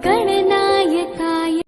गणनायकाय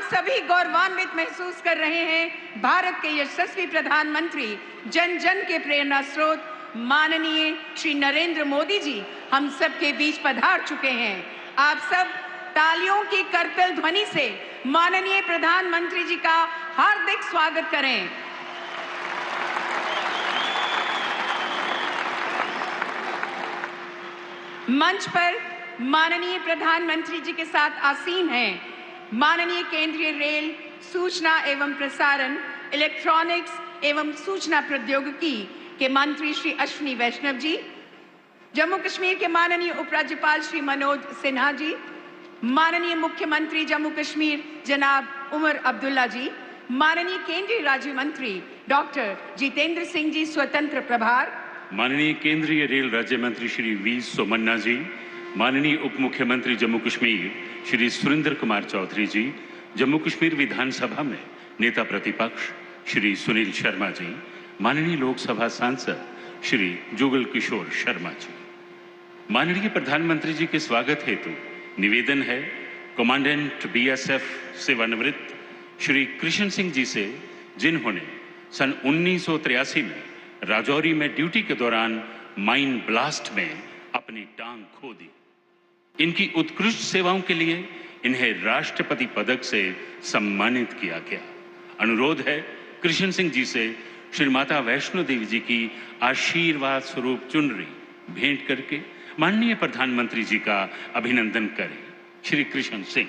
सभी गौरवान्वित महसूस कर रहे हैं भारत के यशस्वी प्रधानमंत्री जन जन के प्रेरणा स्रोत माननीय श्री नरेंद्र मोदी जी हम सब के बीच पधार चुके हैं। आप सब तालियों की करतल ध्वनि से माननीय प्रधानमंत्री जी का हार्दिक स्वागत करें। मंच पर माननीय प्रधानमंत्री जी के साथ आसीन हैं माननीय केंद्रीय रेल, सूचना एवं प्रसारण, इलेक्ट्रॉनिक्स एवं सूचना प्रौद्योगिकी के मंत्री श्री अश्विनी वैष्णव जी, जम्मू कश्मीर के माननीय उपराज्यपाल श्री मनोज सिन्हा जी, माननीय मुख्यमंत्री जम्मू कश्मीर जनाब उमर अब्दुल्ला जी, माननीय केंद्रीय राज्य मंत्री डॉक्टर जितेंद्र सिंह जी स्वतंत्र प्रभार, माननीय केंद्रीय रेल राज्य मंत्री श्री वी सोमन्ना जी, माननीय उप मुख्यमंत्री जम्मू कश्मीर श्री सुरेंद्र कुमार चौधरी जी, जम्मू कश्मीर विधानसभा में नेता प्रतिपक्ष श्री सुनील शर्मा जी, माननीय लोकसभा सांसद श्री जुगल किशोर शर्मा जी। माननीय प्रधानमंत्री जी के स्वागत हेतु निवेदन है कमांडेंट बीएसएफ सेवानिवृत्त श्री कृष्ण सिंह जी से, जिन्होंने सन 1983 में राजौरी में ड्यूटी के दौरान माइन ब्लास्ट में अपनी टांग खो दी। इनकी उत्कृष्ट सेवाओं के लिए इन्हें राष्ट्रपति पदक से सम्मानित किया गया। अनुरोध है कृष्ण सिंह जी से श्री माता वैष्णो देवी जी की आशीर्वाद स्वरूप चुनरी भेंट करके माननीय प्रधानमंत्री जी का अभिनंदन करें। श्री कृष्ण सिंह।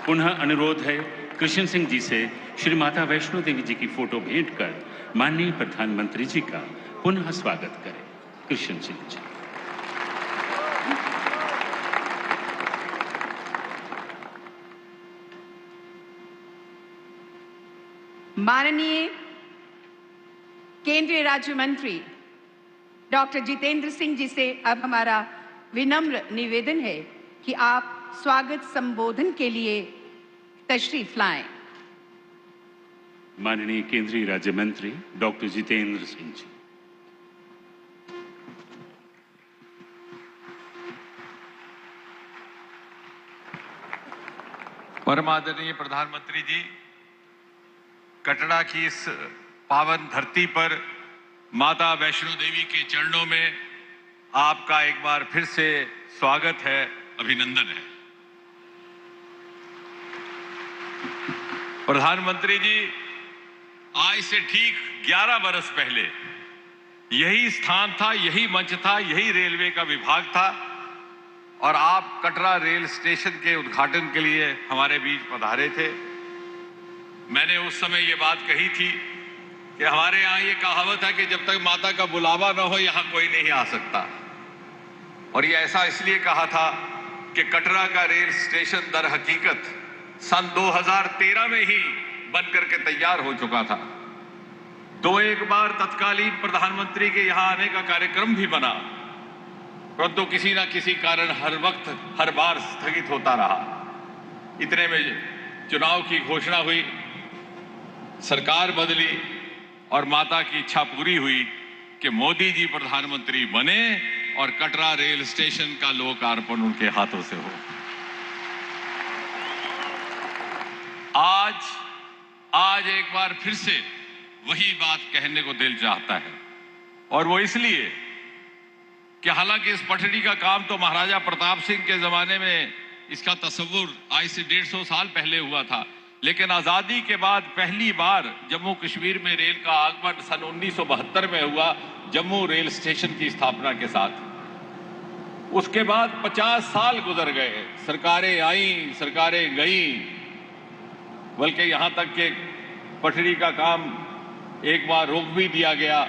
पुनः अनुरोध है कृष्ण सिंह जी से श्री माता वैष्णो देवी जी की फोटो भेंट कर माननीय प्रधानमंत्री जी का पुनः स्वागत करें। कृष्ण सिंह जी। माननीय केंद्रीय राज्य मंत्री डॉक्टर जितेंद्र सिंह जी से अब हमारा विनम्र निवेदन है कि आप स्वागत संबोधन के लिए तशरीफ लाएं। माननीय केंद्रीय राज्य मंत्री डॉक्टर जितेंद्र सिंह जी। परमादरणीय प्रधानमंत्री जी, कटरा की इस पावन धरती पर माता वैष्णो देवी के चरणों में आपका एक बार फिर से स्वागत है, अभिनंदन है। प्रधानमंत्री जी, आज से ठीक 11 बरस पहले यही स्थान था, यही मंच था, यही रेलवे का विभाग था और आप कटरा रेल स्टेशन के उद्घाटन के लिए हमारे बीच पधारे थे। मैंने उस समय ये बात कही थी कि हमारे यहाँ ये कहावत है कि जब तक माता का बुलावा न हो यहाँ कोई नहीं आ सकता, और ये ऐसा इसलिए कहा था कि कटरा का रेल स्टेशन दर हकीकत सन 2013 में ही बनकर के तैयार हो चुका था। एक बार तत्कालीन प्रधानमंत्री के यहाँ आने का कार्यक्रम भी बना, परंतु किसी ना किसी कारण हर वक्त हर बार स्थगित होता रहा। इतने में चुनाव की घोषणा हुई, सरकार बदली और माता की इच्छा पूरी हुई कि मोदी जी प्रधानमंत्री बने और कटरा रेल स्टेशन का लोकार्पण उनके हाथों से हो। आज एक बार फिर से वही बात कहने को दिल चाहता है, और वो इसलिए कि हालांकि इस पटरी का काम तो महाराजा प्रताप सिंह के जमाने में इसका तस्वुर आज से 150 साल पहले हुआ था, लेकिन आजादी के बाद पहली बार जम्मू कश्मीर में रेल का आगमन सन 1972 में हुआ, जम्मू रेल स्टेशन की स्थापना के साथ। उसके बाद 50 साल गुजर गए, सरकारें आईं, सरकारें गईं, बल्कि यहां तक कि पटरी का काम एक बार रोक भी दिया गया।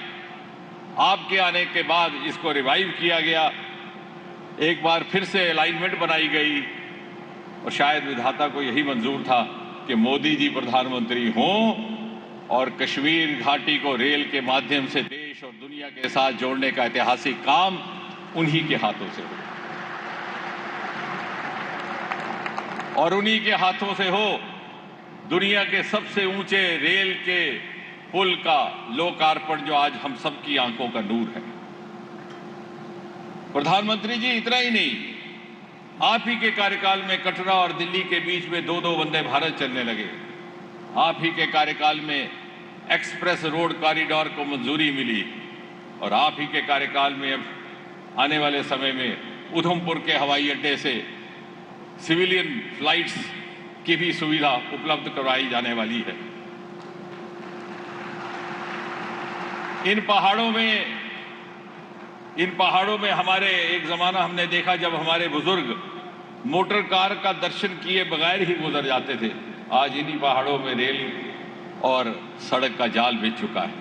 आपके आने के बाद इसको रिवाइव किया गया, एक बार फिर से अलाइनमेंट बनाई गई, और शायद विधाता को यही मंजूर था कि मोदी जी प्रधानमंत्री हों और कश्मीर घाटी को रेल के माध्यम से देश और दुनिया के साथ जोड़ने का ऐतिहासिक काम उन्हीं के हाथों से हो, और उन्हीं के हाथों से हो दुनिया के सबसे ऊंचे रेल के पुल का लोकार्पण, जो आज हम सबकी आंखों का नूर है। प्रधानमंत्री जी, इतना ही नहीं, आप ही के कार्यकाल में कटरा और दिल्ली के बीच में 2-2 वंदे भारत चलने लगे। आप ही के कार्यकाल में एक्सप्रेस रोड कॉरिडोर को मंजूरी मिली, और आप ही के कार्यकाल में अब आने वाले समय में उधमपुर के हवाई अड्डे से सिविलियन फ्लाइट्स की भी सुविधा उपलब्ध करवाई जाने वाली है। इन पहाड़ों में हमारे एक जमाना हमने देखा जब हमारे बुजुर्ग मोटर कार का दर्शन किए बगैर ही गुजर जाते थे। आज इन्हीं पहाड़ों में रेल और सड़क का जाल बिछ चुका है,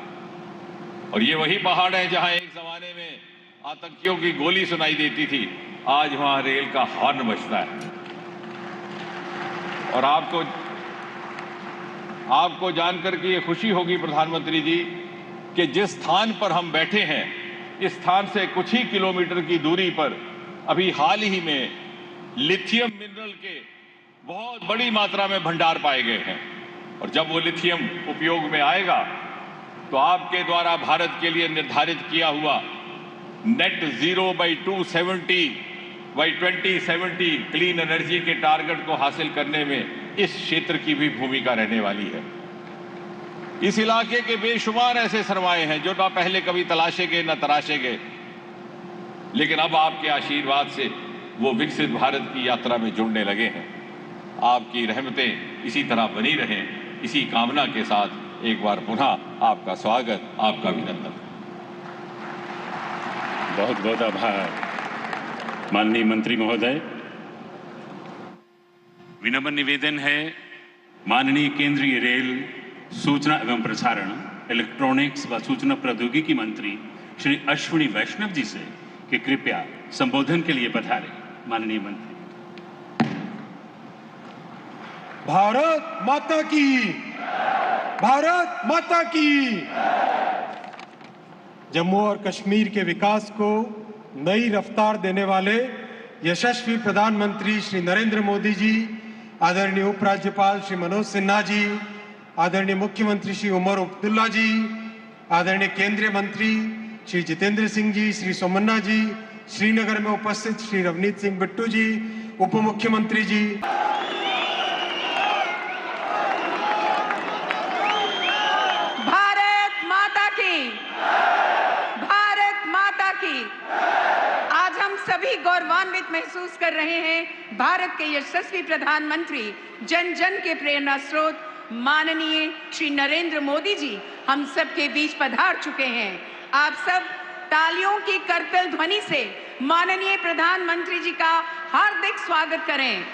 और ये वही पहाड़ है जहां एक जमाने में आतंकियों की गोली सुनाई देती थी, आज वहां रेल का हॉर्न बजता है। और आपको जानकर के ये खुशी होगी प्रधानमंत्री जी कि जिस स्थान पर हम बैठे हैं, इस स्थान से कुछ ही किलोमीटर की दूरी पर अभी हाल ही में लिथियम मिनरल के बहुत बड़ी मात्रा में भंडार पाए गए हैं, और जब वो लिथियम उपयोग में आएगा तो आपके द्वारा भारत के लिए निर्धारित किया हुआ net zero by 2070 clean energy के टारगेट को हासिल करने में इस क्षेत्र की भी भूमिका रहने वाली है। इस इलाके के बेशुमार ऐसे सरमाए हैं जो ना पहले कभी तलाशे गए, ना तराशे गए, लेकिन अब आपके आशीर्वाद से वो विकसित भारत की यात्रा में जुड़ने लगे हैं। आपकी रहमतें इसी तरह बनी रहें, इसी कामना के साथ एक बार पुनः आपका स्वागत, आपका अभिनंदन। बहुत बहुत आभार माननीय मंत्री महोदय। विनम्र निवेदन है माननीय केंद्रीय रेल, सूचना एवं प्रसारण, इलेक्ट्रॉनिक्स व सूचना प्रौद्योगिकी मंत्री श्री अश्विनी वैष्णव जी से कि कृपया संबोधन के लिए पधारें। माननीय मंत्री। भारत माता की, भारत माता की। जम्मू और कश्मीर के विकास को नई रफ्तार देने वाले यशस्वी प्रधानमंत्री श्री नरेंद्र मोदी जी, आदरणीय उपराज्यपाल श्री मनोज सिन्हा जी, आदरणीय मुख्यमंत्री श्री उमर अब्दुल्ला जी, आदरणीय केंद्रीय मंत्री श्री जितेंद्र सिंह जी, श्री सोमन्ना जी, श्रीनगर में उपस्थित श्री रवनीत सिंह बिट्टू जी, उप मुख्यमंत्री जी, भारत माता की, भारत माता की। आज हम सभी गौरवान्वित महसूस कर रहे हैं भारत के यशस्वी प्रधानमंत्री, जन जन के प्रेरणा स्रोत माननीय श्री नरेंद्र मोदी जी हम सबके बीच पधार चुके हैं। आप सब तालियों की करतल ध्वनि से माननीय प्रधानमंत्री जी का हार्दिक स्वागत करें।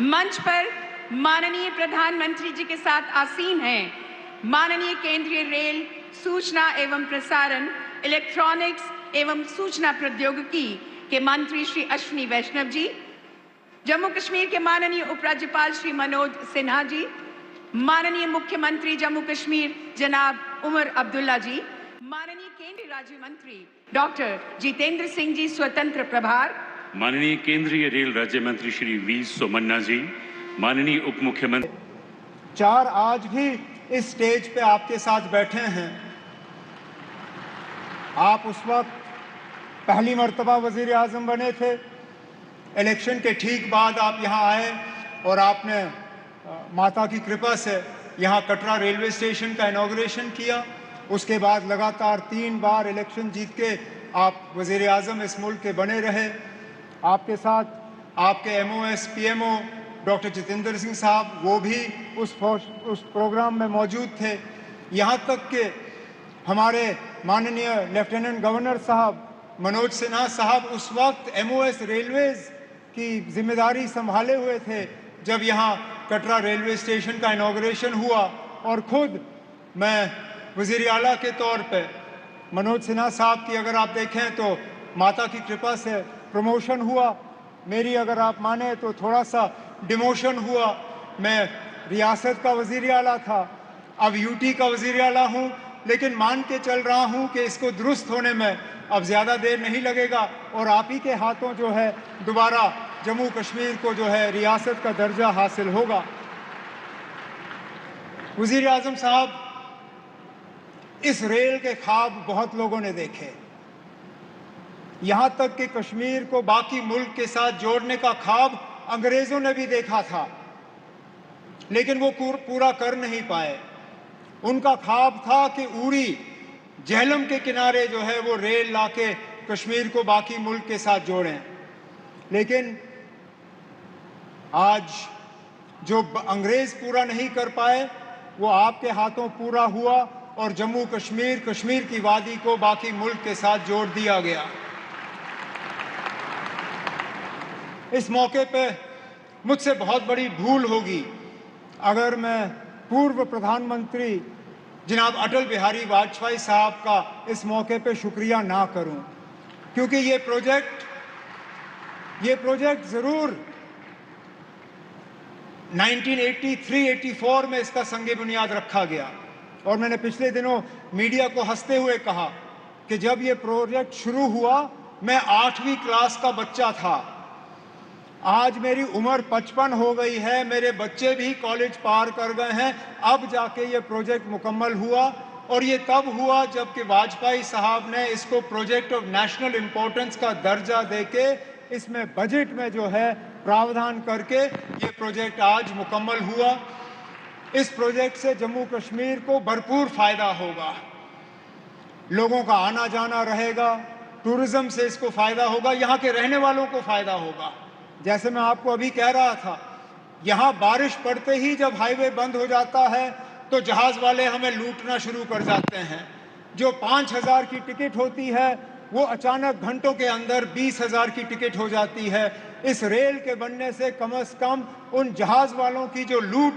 मंच पर माननीय प्रधानमंत्री जी के साथ आसीन हैं माननीय केंद्रीय रेल, सूचना एवं प्रसारण, इलेक्ट्रॉनिक्स एवं सूचना प्रौद्योगिकी के मंत्री श्री अश्विनी वैष्णव जी, जम्मू कश्मीर के माननीय उपराज्यपाल श्री मनोज सिन्हा जी, माननीय मुख्यमंत्री जम्मू कश्मीर जनाब उमर अब्दुल्ला जी, माननीय केंद्रीय राज्य मंत्री डॉक्टर जितेंद्र सिंह जी स्वतंत्र प्रभार, माननीय केंद्रीय रेल राज्य मंत्री श्री वी सोमन्ना जी, माननीय उप मुख्यमंत्री चार आज भी इस स्टेज पे आपके साथ बैठे हैं। आप उस वक्त पहली मर्तबा वजीर आजम बने थे। इलेक्शन के ठीक बाद आप यहाँ आए और आपने माता की कृपा से यहाँ कटरा रेलवे स्टेशन का इनॉग्रेशन किया। उसके बाद लगातार 3 बार इलेक्शन जीत के आप वजीर आजम इस मुल्क के बने रहे। आपके साथ आपके MOS PMO doctor Jitendra Singh साहब, वो भी उस प्रोग्राम में मौजूद थे। यहाँ तक कि हमारे माननीय लेफ्टिनेंट गवर्नर साहब मनोज सिन्हा साहब उस वक्त MOS रेलवेज की जिम्मेदारी संभाले हुए थे जब यहाँ कटरा रेलवे स्टेशन का इनॉग्रेशन हुआ। और खुद मैं वज़ीर आला के तौर पे मनोज सिन्हा साहब की अगर आप देखें तो माता की कृपा से प्रमोशन हुआ। मेरी अगर आप माने तो थोड़ा सा डिमोशन हुआ। मैं रियासत का वज़ीर आला था, अब UT का वज़ीर आला हूँ, लेकिन मान के चल रहा हूँ कि इसको दुरुस्त होने में अब ज़्यादा देर नहीं लगेगा और आप ही के हाथों जो है दोबारा जम्मू कश्मीर को जो है रियासत का दर्जा हासिल होगा। वज़ीर आज़म साहब, इस रेल के ख्वाब बहुत लोगों ने देखे। यहाँ तक कि कश्मीर को बाकी मुल्क के साथ जोड़ने का ख्वाब अंग्रेज़ों ने भी देखा था, लेकिन वो पूरा कर नहीं पाए। उनका ख्वाब था कि उड़ी झेलम के किनारे जो है वो रेल लाके कश्मीर को बाकी मुल्क के साथ जोड़ें। लेकिन आज जो अंग्रेज़ पूरा नहीं कर पाए वो आपके हाथों पूरा हुआ और जम्मू कश्मीर, कश्मीर की वादी को बाकी मुल्क के साथ जोड़ दिया गया। इस मौके पे मुझसे बहुत बड़ी भूल होगी अगर मैं पूर्व प्रधानमंत्री जनाब अटल बिहारी वाजपेयी साहब का इस मौके पे शुक्रिया ना करूं, क्योंकि ये प्रोजेक्ट ज़रूर 1983-84 में इसका संगे बुनियाद रखा गया। और मैंने पिछले दिनों मीडिया को हंसते हुए कहा कि जब ये प्रोजेक्ट शुरू हुआ मैं 8वीं क्लास का बच्चा था। आज मेरी उम्र 55 हो गई है, मेरे बच्चे भी कॉलेज पार कर गए हैं। अब जाके ये प्रोजेक्ट मुकम्मल हुआ और ये तब हुआ जबकि वाजपेयी साहब ने इसको प्रोजेक्ट ऑफ नेशनल इम्पोर्टेंस का दर्जा देके इसमें बजट में जो है प्रावधान करके ये प्रोजेक्ट आज मुकम्मल हुआ। इस प्रोजेक्ट से जम्मू कश्मीर को भरपूर फ़ायदा होगा, लोगों का आना जाना रहेगा, टूरिज़्म से इसको फ़ायदा होगा, यहाँ के रहने वालों को फ़ायदा होगा। जैसे मैं आपको अभी कह रहा था, यहाँ बारिश पड़ते ही जब हाईवे बंद हो जाता है तो जहाज़ वाले हमें लूटना शुरू कर जाते हैं। जो 5,000 की टिकट होती है वो अचानक घंटों के अंदर 20,000 की टिकट हो जाती है। इस रेल के बनने से कम उन जहाज़ वालों की जो लूट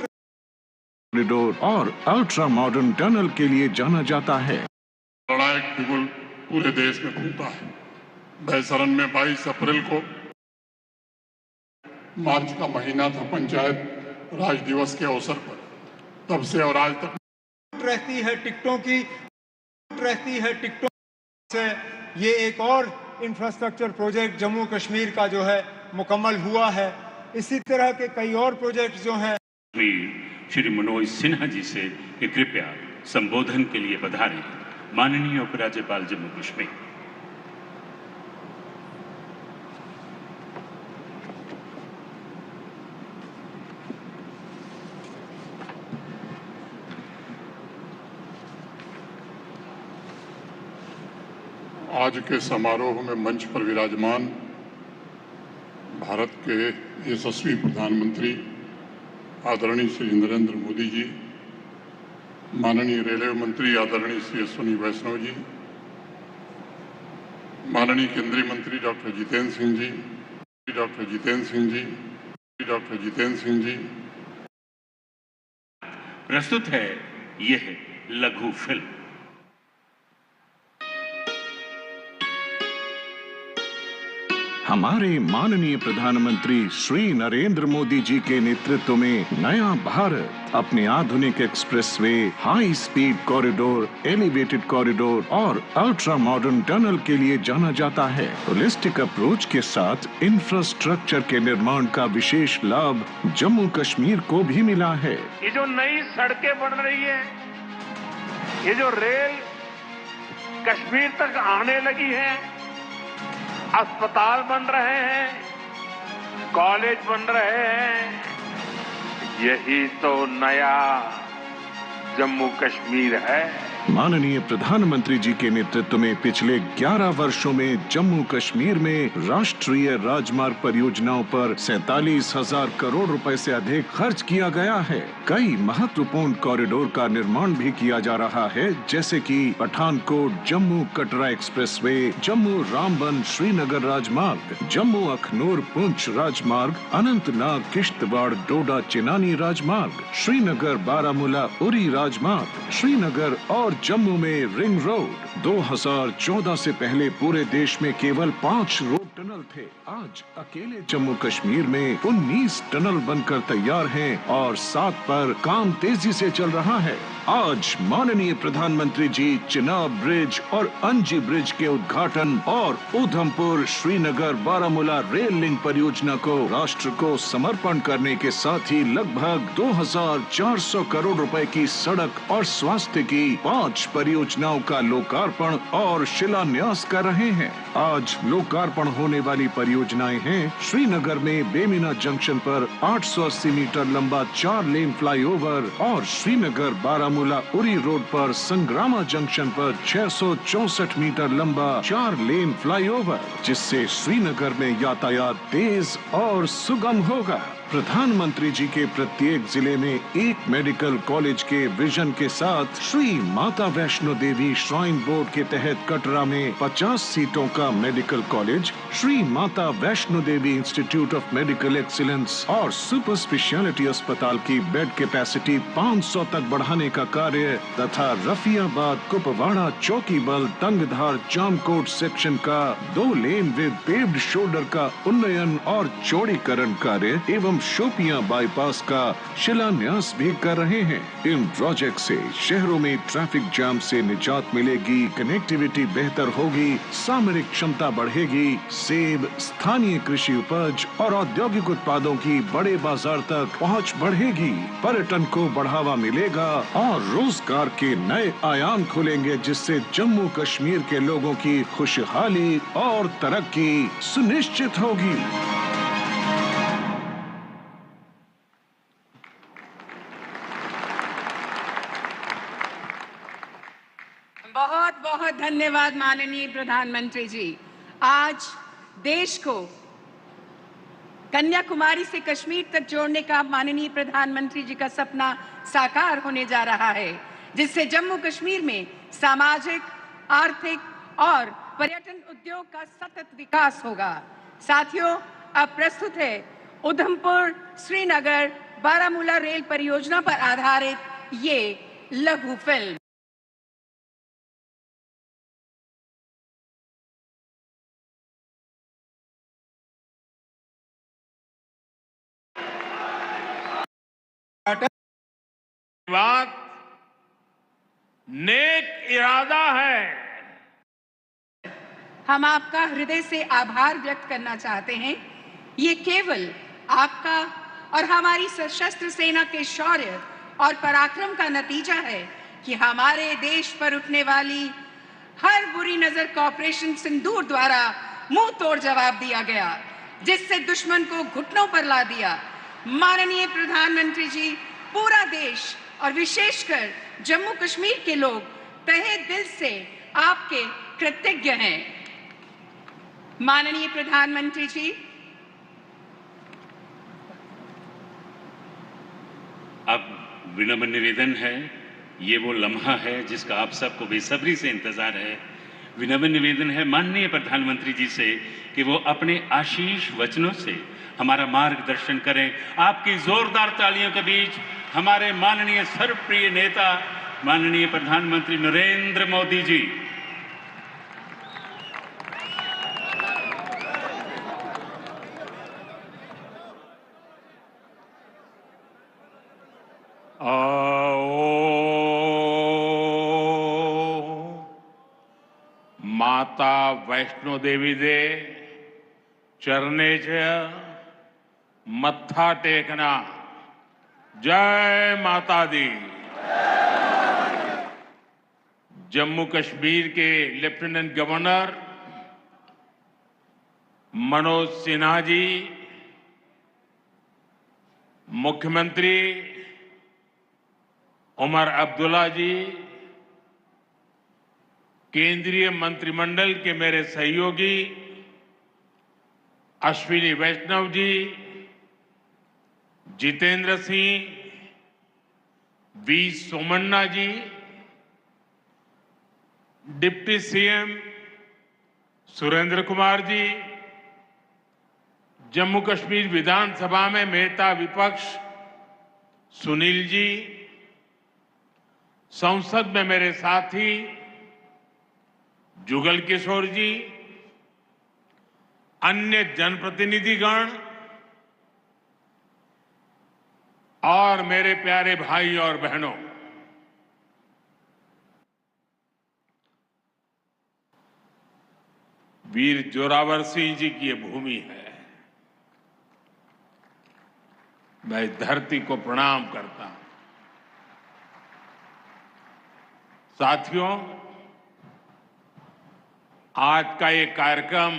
कॉरिडोर और अल्ट्रा मॉडर्न टनल के लिए जाना जाता है। लड़ाई बिगुल पूरे देश में घूमता है। बहसरन में 22 अप्रैल को मार्च का महीना था पंचायत राज दिवस के अवसर पर, तब से और आज तक रहती है टिकटों से ये एक और इंफ्रास्ट्रक्चर प्रोजेक्ट जम्मू कश्मीर का जो है मुकम्मल हुआ है। इसी तरह के कई और प्रोजेक्ट जो हैं। श्री मनोज सिन्हा जी से कि कृपया संबोधन के लिए पधारें। माननीय उपराज्यपाल जम्मू कश्मीर। आज के समारोह में मंच पर विराजमान भारत के यशस्वी प्रधानमंत्री आदरणीय श्री नरेंद्र मोदी जी, माननीय रेलवे मंत्री आदरणीय श्री अश्विनी वैष्णव जी, माननीय केंद्रीय मंत्री डॉक्टर जितेंद्र सिंह जी, प्रस्तुत है यह लघु फिल्म। हमारे माननीय प्रधानमंत्री श्री नरेंद्र मोदी जी के नेतृत्व में नया भारत अपने आधुनिक expressway, high speed corridor, elevated corridor और अल्ट्रा मॉडर्न टनल के लिए जाना जाता है। होलिस्टिक अप्रोच के साथ इंफ्रास्ट्रक्चर के निर्माण का विशेष लाभ जम्मू कश्मीर को भी मिला है। ये जो नई सड़कें बन रही है, ये जो रेल कश्मीर तक आने लगी है, अस्पताल बन रहे हैं, कॉलेज बन रहे हैं, यही तो नया जम्मू कश्मीर है। माननीय प्रधानमंत्री जी के नेतृत्व में पिछले 11 वर्षों में जम्मू कश्मीर में राष्ट्रीय राजमार्ग परियोजनाओं पर 47,000 करोड़ रुपए से अधिक खर्च किया गया है। कई महत्वपूर्ण कॉरिडोर का निर्माण भी किया जा रहा है, जैसे कि पठानकोट जम्मू कटरा एक्सप्रेसवे, जम्मू रामबन श्रीनगर राजमार्ग, जम्मू अखनूर पुंछ राजमार्ग, अनंतनाग किश्तवाड़ डोडा चिनानी राजमार्ग, श्रीनगर बारामूला उरी राजमार्ग, श्रीनगर और जम्मू में रिंग रोड। 2014 से पहले पूरे देश में केवल 5 रोड टनल थे। आज अकेले जम्मू कश्मीर में 19 टनल बनकर तैयार हैं और 7 पर काम तेजी से चल रहा है। आज माननीय प्रधानमंत्री जी चिनाब ब्रिज और अंजी ब्रिज के उद्घाटन और उधमपुर श्रीनगर बारामूला रेल लिंक परियोजना को राष्ट्र को समर्पण करने के साथ ही लगभग 2,400 करोड़ रुपए की सड़क और स्वास्थ्य की 5 परियोजनाओं का लोकार्पण और शिलान्यास कर रहे हैं। आज लोकार्पण होने वाली परियोजनाएं हैं श्रीनगर में बेमिना जंक्शन पर 880 मीटर लंबा 4 लेन फ्लाईओवर और श्रीनगर बारामूला उरी रोड पर संग्रामा जंक्शन पर 664 मीटर लंबा 4 लेन फ्लाईओवर, जिससे श्रीनगर में यातायात तेज और सुगम होगा। प्रधानमंत्री जी के प्रत्येक जिले में एक मेडिकल कॉलेज के विजन के साथ श्री माता वैष्णो देवी श्राइन बोर्ड के तहत कटरा में 50 सीटों का medical college, Shri Mata Vaishno Devi institute of medical excellence और सुपर स्पेशलिटी अस्पताल की बेड कैपेसिटी 500 तक बढ़ाने का कार्य तथा रफियाबाद कुपवाड़ा चौकीबल तंगधार जामकोट सेक्शन का 2 लेन विद पेव्ड शोल्डर का उन्नयन और चौड़ीकरण कार्य एवं शोपियां बाईपास का शिलान्यास भी कर रहे हैं। इन प्रोजेक्ट से शहरों में ट्रैफिक जाम से निजात मिलेगी, कनेक्टिविटी बेहतर होगी, सामरिक क्षमता बढ़ेगी, सेब, स्थानीय कृषि उपज और औद्योगिक उत्पादों की बड़े बाजार तक पहुंच बढ़ेगी, पर्यटन को बढ़ावा मिलेगा और रोजगार के नए आयाम खुलेंगे, जिससे जम्मू कश्मीर के लोगों की खुशहाली और तरक्की सुनिश्चित होगी। बहुत बहुत धन्यवाद माननीय प्रधानमंत्री जी। आज देश को कन्याकुमारी से कश्मीर तक जोड़ने का माननीय प्रधानमंत्री जी का सपना साकार होने जा रहा है, जिससे जम्मू कश्मीर में सामाजिक, आर्थिक और पर्यटन उद्योग का सतत विकास होगा। साथियों, अब प्रस्तुत है उधमपुर श्रीनगर बारामूला रेल परियोजना पर आधारित ये लघु फिल्म। बात नेक इरादा है। हम आपका हृदय से आभार व्यक्त करना चाहते हैं। ये केवल आपका और हमारी सशस्त्र सेना के शौर्य और पराक्रम का नतीजा है कि हमारे देश पर उठने वाली हर बुरी नजर को ऑपरेशन सिंदूर द्वारा मुंह तोड़ जवाब दिया गया, जिससे दुश्मन को घुटनों पर ला दिया। माननीय प्रधानमंत्री जी, पूरा देश और विशेषकर जम्मू कश्मीर के लोग तहे दिल से आपके कृतज्ञ हैं। माननीय प्रधानमंत्री जी, विनम्र निवेदन है, ये वो लम्हा है जिसका आप सबको बेसब्री से इंतजार है। विनम्र निवेदन है माननीय प्रधानमंत्री जी से कि वो अपने आशीष वचनों से हमारा मार्गदर्शन करें। आपकी जोरदार तालियों के बीच हमारे माननीय सर्वप्रिय नेता माननीय प्रधानमंत्री नरेंद्र मोदी जी। माता वैष्णो देवी दे चरणे च मत्था टेकना। जय माता दी। जम्मू कश्मीर के लेफ्टिनेंट गवर्नर मनोज सिन्हा जी, मुख्यमंत्री उमर अब्दुल्ला जी, केंद्रीय मंत्रिमंडल के मेरे सहयोगी Ashwini Vaishnaw ji, Jitendra Singh, V Somanna ji, deputy CM Surendra Kumar ji, Jammu Kashmir विधानसभा में नेता विपक्ष सुनील जी, संसद में मेरे साथी जुगल किशोर जी, अन्य जनप्रतिनिधिगण और मेरे प्यारे भाई और बहनों, वीर जोरावर सिंह जी की ये भूमि है। मैं धरती को प्रणाम करता हूं। साथियों, आज का ये कार्यक्रम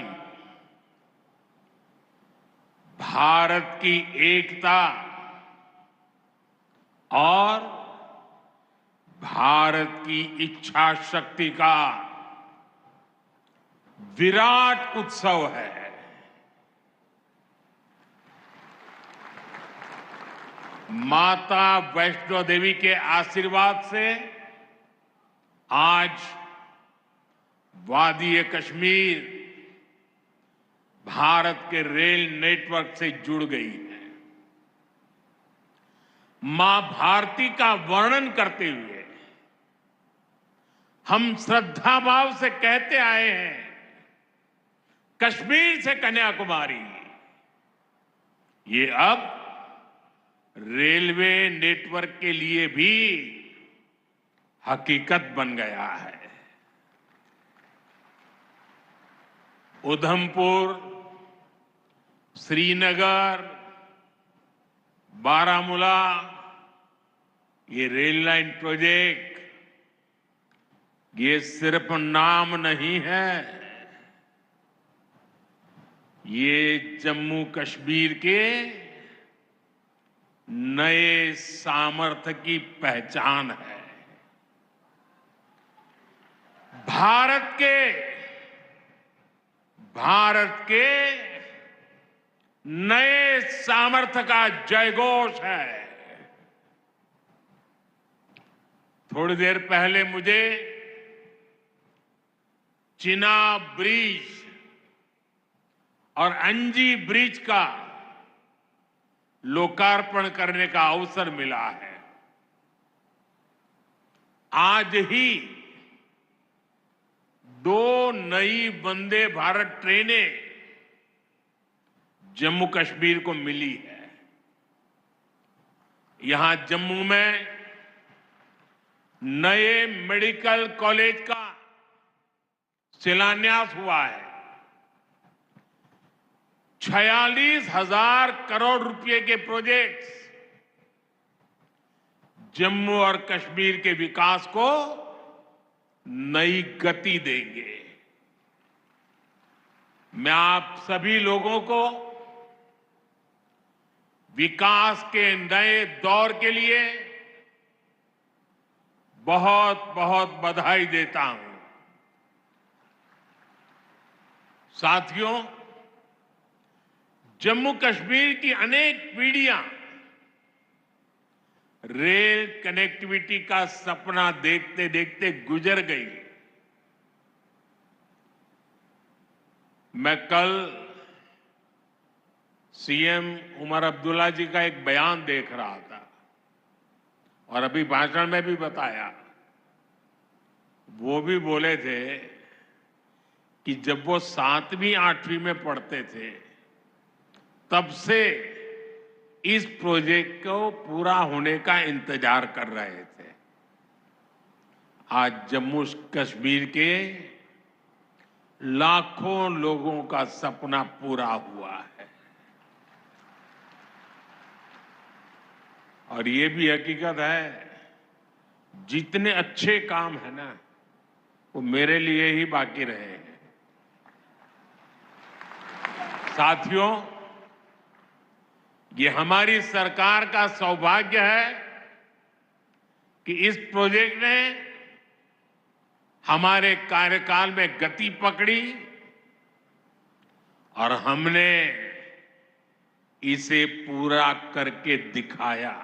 भारत की एकता और भारत की इच्छा शक्ति का विराट उत्सव है। माता वैष्णो देवी के आशीर्वाद से आज वादी कश्मीर भारत के रेल नेटवर्क से जुड़ गई है। मां भारती का वर्णन करते हुए हम श्रद्धा भाव से कहते आए हैं, कश्मीर से कन्याकुमारी। ये अब रेलवे नेटवर्क के लिए भी हकीकत बन गया है। उधमपुर, श्रीनगर, बारामूला, ये रेल लाइन प्रोजेक्ट ये सिर्फ नाम नहीं है, ये जम्मू कश्मीर के नए सामर्थ्य की पहचान है। भारत के नए सामर्थ्य का जयघोष है। थोड़ी देर पहले मुझे चिनाब ब्रिज और अंजी ब्रिज का लोकार्पण करने का अवसर मिला है। आज ही 2 नई वंदे भारत ट्रेनें जम्मू कश्मीर को मिली है। यहां जम्मू में नए मेडिकल कॉलेज का शिलान्यास हुआ है। 46,000 करोड़ रुपए के प्रोजेक्ट्स जम्मू और कश्मीर के विकास को नई गति देंगे। मैं आप सभी लोगों को विकास के नए दौर के लिए बहुत बहुत बधाई देता हूं। साथियों, जम्मू कश्मीर की अनेक पीढ़ियां रेल कनेक्टिविटी का सपना देखते देखते गुजर गई। मैं कल सीएम उमर अब्दुल्ला जी का एक बयान देख रहा था और अभी भाषण में भी बताया। वो भी बोले थे कि जब वो 7वीं 8वीं में पढ़ते थे तब से इस प्रोजेक्ट को पूरा होने का इंतजार कर रहे थे। आज जम्मू कश्मीर के लाखों लोगों का सपना पूरा हुआ है। और ये भी हकीकत है, जितने अच्छे काम है ना वो मेरे लिए ही बाकी रहे हैं। साथियों, ये हमारी सरकार का सौभाग्य है कि इस प्रोजेक्ट ने हमारे कार्यकाल में गति पकड़ी और हमने इसे पूरा करके दिखाया।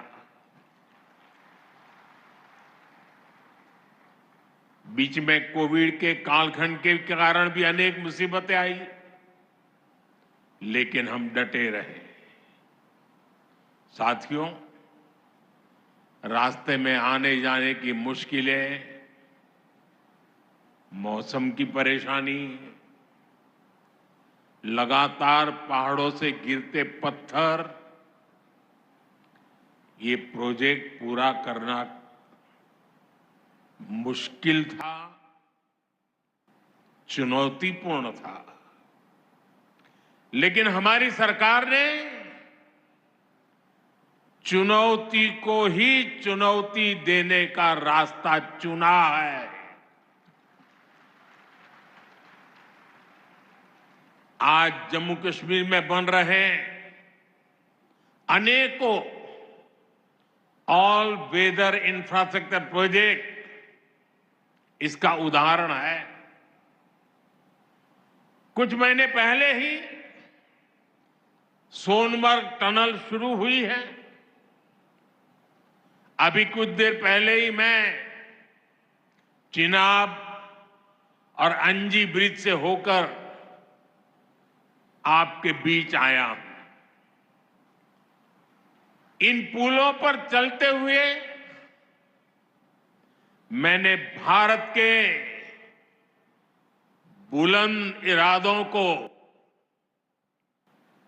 बीच में कोविड के कालखंड के कारण भी अनेक मुसीबतें आई, लेकिन हम डटे रहे। साथियों, रास्ते में आने जाने की मुश्किलें, मौसम की परेशानी, लगातार पहाड़ों से गिरते पत्थर, ये प्रोजेक्ट पूरा करना मुश्किल था, चुनौतीपूर्ण था। लेकिन हमारी सरकार ने चुनौती को ही चुनौती देने का रास्ता चुना है। आज जम्मू कश्मीर में बन रहे अनेकों ऑल वेदर इंफ्रास्ट्रक्चर प्रोजेक्ट इसका उदाहरण है। कुछ महीने पहले ही सोनमर्ग टनल शुरू हुई है। अभी कुछ देर पहले ही मैं चिनाब और अंजी ब्रिज से होकर आपके बीच आया हूं। इन पुलों पर चलते हुए मैंने भारत के बुलंद इरादों को,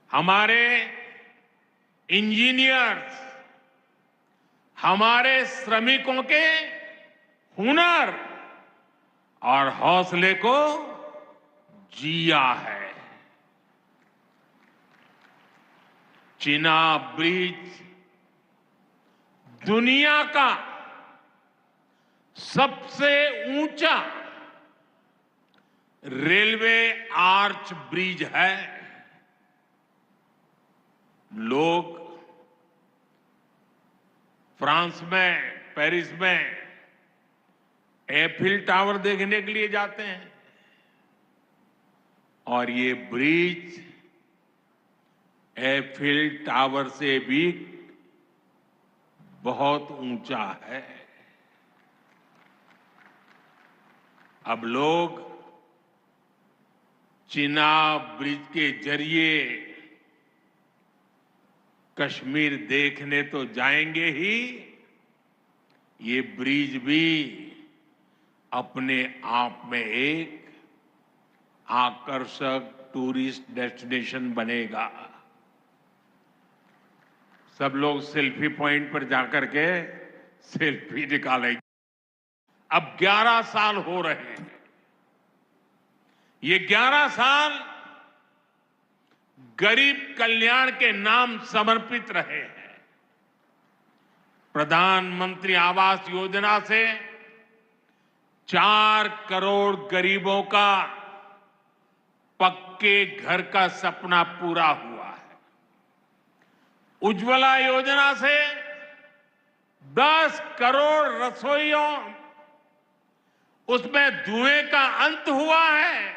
हमारे इंजीनियर्स, हमारे श्रमिकों के हुनर और हौसले को जिया है। चिनाब ब्रिज दुनिया का सबसे ऊंचा रेलवे आर्च ब्रिज है। लोग फ्रांस में, पेरिस में एफिल टावर देखने के लिए जाते हैं और ये ब्रिज एफिल टावर से भी बहुत ऊंचा है। अब लोग चिनाब ब्रिज के जरिए कश्मीर देखने तो जाएंगे ही, ये ब्रिज भी अपने आप में एक आकर्षक टूरिस्ट डेस्टिनेशन बनेगा। सब लोग सेल्फी पॉइंट पर जाकर के सेल्फी निकालेंगे। अब 11 साल हो रहे हैं। ये 11 साल गरीब कल्याण के नाम समर्पित रहे हैं। प्रधानमंत्री आवास योजना से 4 करोड़ गरीबों का पक्के घर का सपना पूरा हुआ है। उज्ज्वला योजना से 10 करोड़ रसोइयों, उसमें धुएं का अंत हुआ है।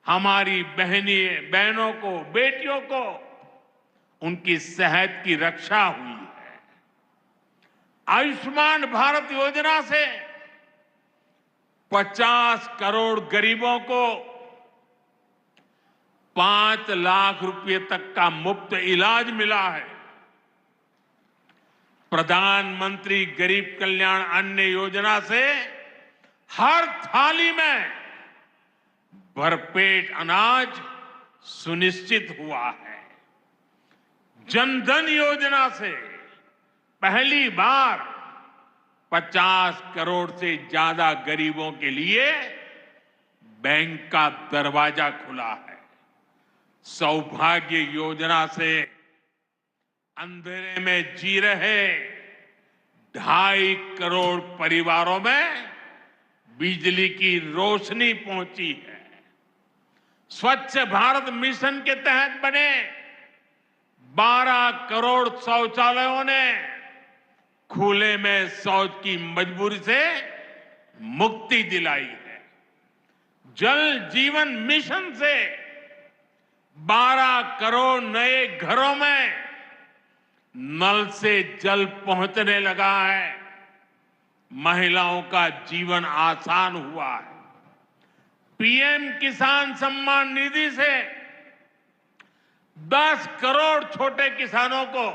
हमारी बहनों को, बेटियों को उनकी सेहत की रक्षा हुई है। आयुष्मान भारत योजना से 50 करोड़ गरीबों को 5 लाख रुपए तक का मुफ्त इलाज मिला है। प्रधानमंत्री गरीब कल्याण अन्न योजना से हर थाली में भरपेट अनाज सुनिश्चित हुआ है। जनधन योजना से पहली बार 50 करोड़ से ज्यादा गरीबों के लिए बैंक का दरवाजा खुला है। सौभाग्य योजना से अंधेरे में जी रहे 2.5 करोड़ परिवारों में बिजली की रोशनी पहुंची है। स्वच्छ भारत मिशन के तहत बने 12 करोड़ शौचालयों ने खुले में शौच की मजबूरी से मुक्ति दिलाई है। जल जीवन मिशन से 12 करोड़ नए घरों में नल से जल पहुंचने लगा है। महिलाओं का जीवन आसान हुआ है। पीएम किसान सम्मान निधि से 10 करोड़ छोटे किसानों को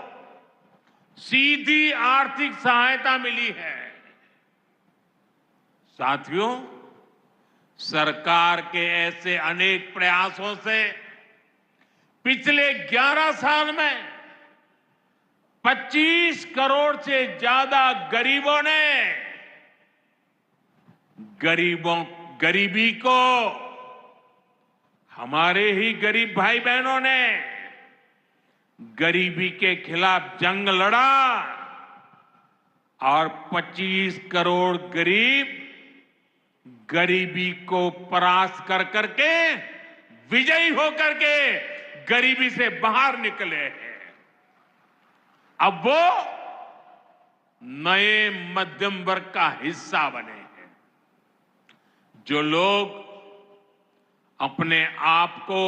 सीधी आर्थिक सहायता मिली है। साथियों, सरकार के ऐसे अनेक प्रयासों से पिछले 11 साल में 25 करोड़ से ज्यादा गरीबों ने गरीबी को, हमारे ही गरीब भाई बहनों ने गरीबी के खिलाफ जंग लड़ा और 25 करोड़ गरीब गरीबी को परास्त कर करके विजयी होकर के गरीबी से बाहर निकले हैं। अब वो नए मध्यम वर्ग का हिस्सा बने हैं। जो लोग अपने आप को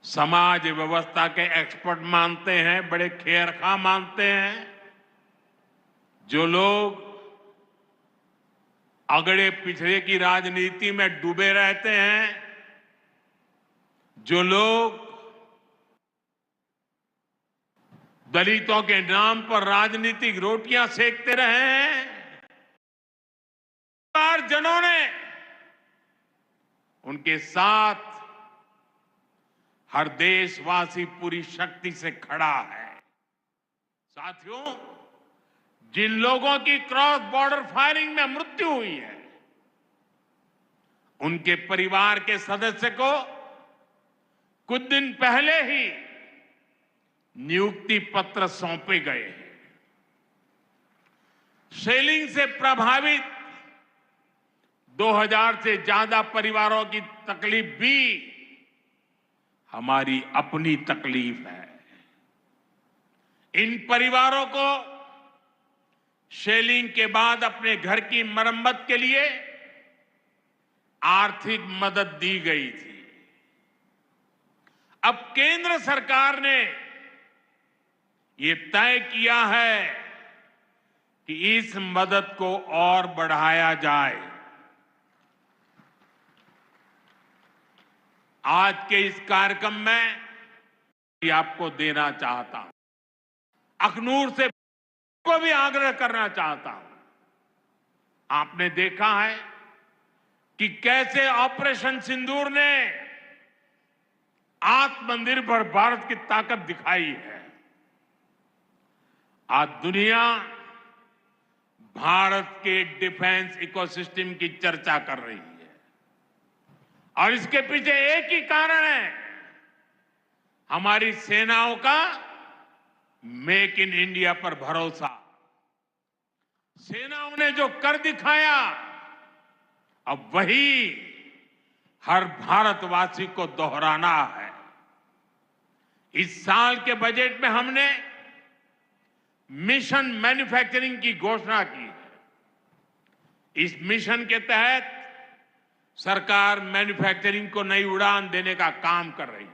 समाज व्यवस्था के एक्सपर्ट मानते हैं, बड़े खेरखा मानते हैं, जो लोग अगड़े पिछड़े की राजनीति में डूबे रहते हैं, जो लोग दलितों के नाम पर राजनीतिक रोटियां सेकते रहे हैं, जनों ने उनके साथ हर देशवासी पूरी शक्ति से खड़ा है। साथियों, जिन लोगों की क्रॉस बॉर्डर फायरिंग में मृत्यु हुई है, उनके परिवार के सदस्य को कुछ दिन पहले ही नियुक्ति पत्र सौंपे गए हैं। शेलिंग से प्रभावित 2000 से ज्यादा परिवारों की तकलीफ भी हमारी अपनी तकलीफ है। इन परिवारों को शेलिंग के बाद अपने घर की मरम्मत के लिए आर्थिक मदद दी गई थी। अब केंद्र सरकार ने ये तय किया है कि इस मदद को और बढ़ाया जाए। आज के इस कार्यक्रम में आपको देना चाहता हूं, अखनूर से को भी आग्रह करना चाहता हूं। आपने देखा है कि कैसे ऑपरेशन सिंदूर ने आत्मनिर्भर भारत की ताकत दिखाई है। आज दुनिया भारत के डिफेंस इकोसिस्टम की चर्चा कर रही है और इसके पीछे एक ही कारण है, हमारी सेनाओं का मेक इन इंडिया पर भरोसा। सेनाओं ने जो कर दिखाया, अब वही हर भारतवासी को दोहराना है। इस साल के बजट में हमने मिशन मैन्युफैक्चरिंग की घोषणा की है। इस मिशन के तहत सरकार मैन्युफैक्चरिंग को नई उड़ान देने का काम कर रही है।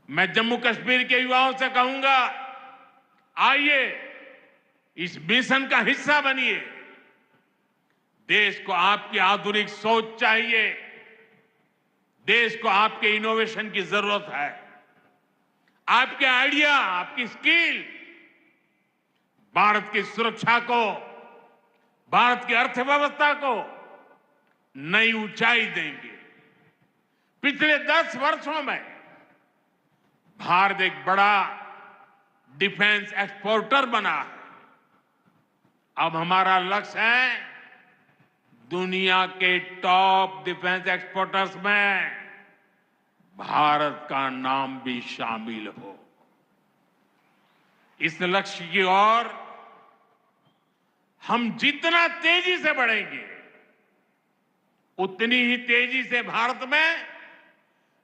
मैं जम्मू कश्मीर के युवाओं से कहूंगा, आइए इस मिशन का हिस्सा बनिए। देश को आपकी आधुनिक सोच चाहिए, देश को आपके इनोवेशन की जरूरत है। आपके आइडिया, आपकी स्किल भारत की सुरक्षा को, भारत की अर्थव्यवस्था को नई ऊंचाई देंगे। पिछले 10 वर्षों में भारत एक बड़ा डिफेंस एक्सपोर्टर बना है। अब हमारा लक्ष्य है दुनिया के टॉप डिफेंस एक्सपोर्टर्स में भारत का नाम भी शामिल हो। इस लक्ष्य की ओर हम जितना तेजी से बढ़ेंगे, उतनी ही तेजी से भारत में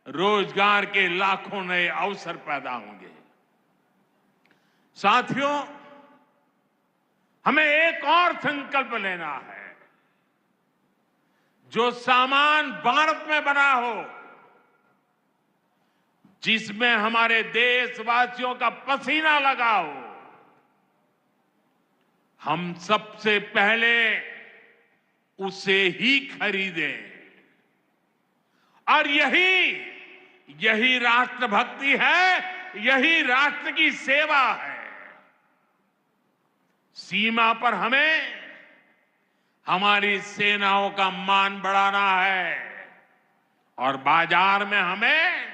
रोजगार के लाखों नए अवसर पैदा होंगे। साथियों, हमें एक और संकल्प लेना है। जो सामान भारत में बना हो, जिसमें हमारे देशवासियों का पसीना लगा हो, हम सबसे पहले उसे ही खरीदें। और यही राष्ट्रभक्ति है, यही राष्ट्र की सेवा है। सीमा पर हमें हमारी सेनाओं का मान बढ़ाना है और बाजार में हमें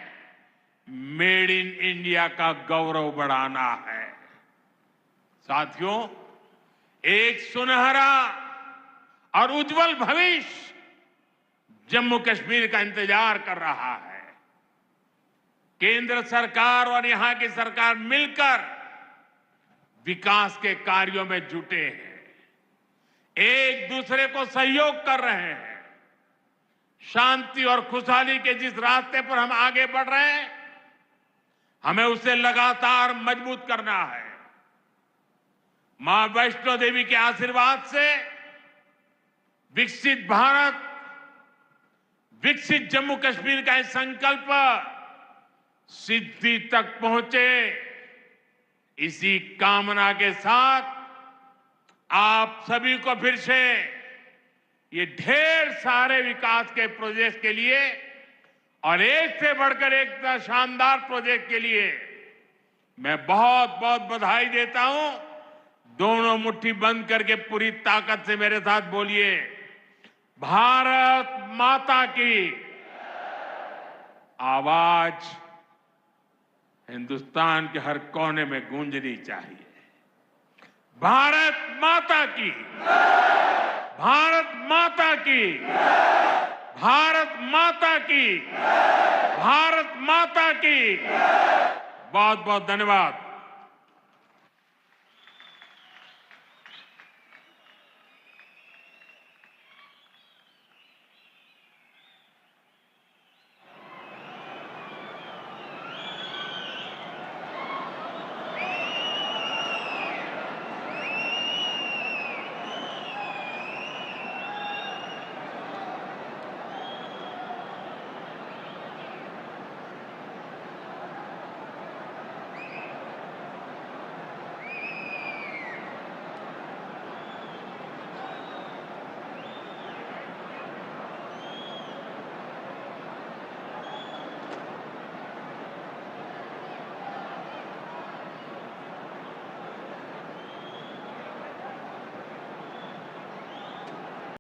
मेड इन इंडिया का गौरव बढ़ाना है। साथियों, एक सुनहरा और उज्जवल भविष्य जम्मू कश्मीर का इंतजार कर रहा है। केंद्र सरकार और यहां की सरकार मिलकर विकास के कार्यों में जुटे हैं, एक दूसरे को सहयोग कर रहे हैं। शांति और खुशहाली के जिस रास्ते पर हम आगे बढ़ रहे हैं, हमें उसे लगातार मजबूत करना है। मां वैष्णो देवी के आशीर्वाद से विकसित भारत, विकसित जम्मू कश्मीर का यह संकल्प सिद्धि तक पहुंचे, इसी कामना के साथ आप सभी को फिर से ये ढेर सारे विकास के प्रोजेक्ट के लिए और एक से बढ़कर एक शानदार प्रोजेक्ट के लिए मैं बहुत बहुत बधाई देता हूं। दोनों मुट्ठी बंद करके पूरी ताकत से मेरे साथ बोलिए, भारत माता की। आवाज हिंदुस्तान के हर कोने में गूंजनी चाहिए। भारत माता की, भारत माता की, भारत माता की, भारत माता की। बहुत बहुत धन्यवाद।